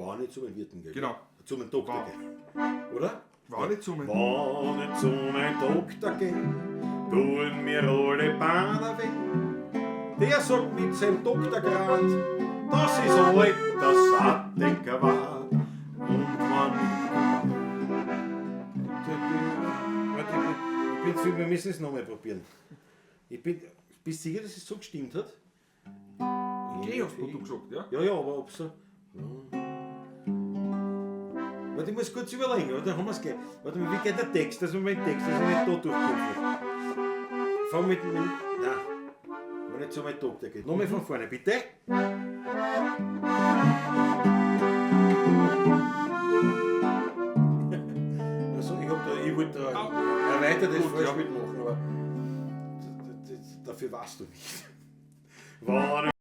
War nicht zum Wirten gehen. Genau. Zum Doktor gehen. Oder? War nicht so mein. War nicht zum Doktor gehen, tun mir alle Beine weh. Der sagt mit seinem Doktorgrad, das ist alt, das Sattenkawat. Und man. Warte, ich bin zu viel, wir müssen es nochmal probieren. Bist du sicher, dass es so gestimmt hat? Geh, hast du gesagt, ja? Ja, aber ob so. Ja. Warte, ich muss kurz überlegen, oder? Dann haben wir es gleich. Warte mal, wie geht der Text? Also mein Text, dass ich nicht da durchkomme. Fang mit. Nein, wenn nicht so weit Doktor geht. Nochmal von vorne, bitte. Also, ich wollte da erweitertes Vorspiel machen, aber dafür warst du nicht. War